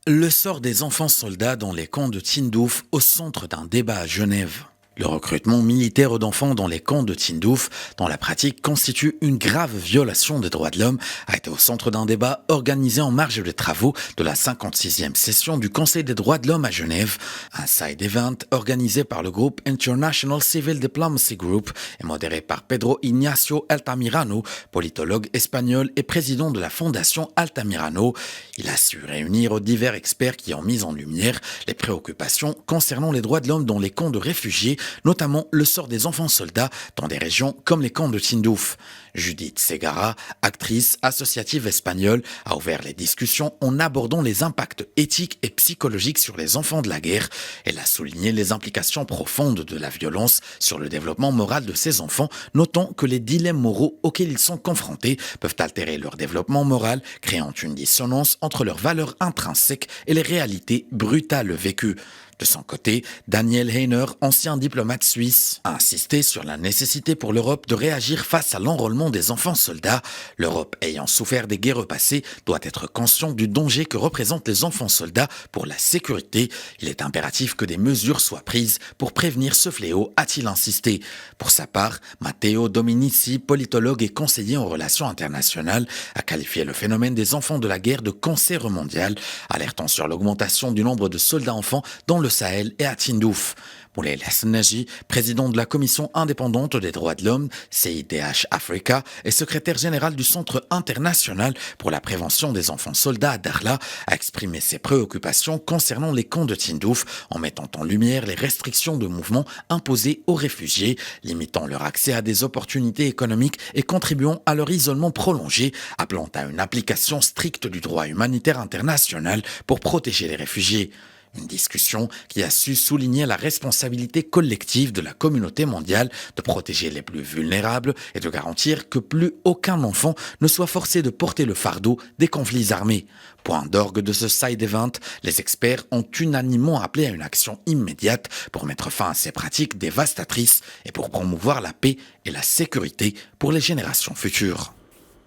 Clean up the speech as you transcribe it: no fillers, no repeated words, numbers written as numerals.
Le sort des enfants soldats dans les camps de Tindouf au centre d'un débat à Genève. Le recrutement militaire d'enfants dans les camps de Tindouf, dans la pratique, constitue une grave violation des droits de l'homme, a été au centre d'un débat organisé en marge des travaux de la 56e session du Conseil des droits de l'homme à Genève, un side event organisé par le groupe International Civil Diplomacy Group et modéré par Pedro Ignacio Altamirano, politologue espagnol et président de la fondation Altamirano. Il a su réunir divers experts qui ont mis en lumière les préoccupations concernant les droits de l'homme dans les camps de réfugiés, notamment le sort des enfants soldats dans des régions comme les camps de Tindouf. Judith Segara, actrice associative espagnole, a ouvert les discussions en abordant les impacts éthiques et psychologiques sur les enfants de la guerre. Elle a souligné les implications profondes de la violence sur le développement moral de ces enfants, notant que les dilemmes moraux auxquels ils sont confrontés peuvent altérer leur développement moral, créant une dissonance entre leurs valeurs intrinsèques et les réalités brutales vécues. De son côté, Daniel Heiner, ancien diplomate suisse, a insisté sur la nécessité pour l'Europe de réagir face à l'enrôlement des enfants soldats. L'Europe, ayant souffert des guerres passées, doit être consciente du danger que représentent les enfants soldats pour la sécurité. Il est impératif que des mesures soient prises pour prévenir ce fléau, a-t-il insisté. Pour sa part, Matteo Dominici, politologue et conseiller en relations internationales, a qualifié le phénomène des enfants de la guerre de cancer mondial, alertant sur l'augmentation du nombre de soldats enfants dans le Sahel et à Tindouf. Moulay Hasnaji, président de la Commission indépendante des droits de l'homme, CIDH Africa, et secrétaire général du Centre international pour la prévention des enfants soldats à Dakhla, a exprimé ses préoccupations concernant les camps de Tindouf en mettant en lumière les restrictions de mouvement imposées aux réfugiés, limitant leur accès à des opportunités économiques et contribuant à leur isolement prolongé, appelant à une application stricte du droit humanitaire international pour protéger les réfugiés. Une discussion qui a su souligner la responsabilité collective de la communauté mondiale de protéger les plus vulnérables et de garantir que plus aucun enfant ne soit forcé de porter le fardeau des conflits armés. Point d'orgue de ce side event, les experts ont unanimement appelé à une action immédiate pour mettre fin à ces pratiques dévastatrices et pour promouvoir la paix et la sécurité pour les générations futures.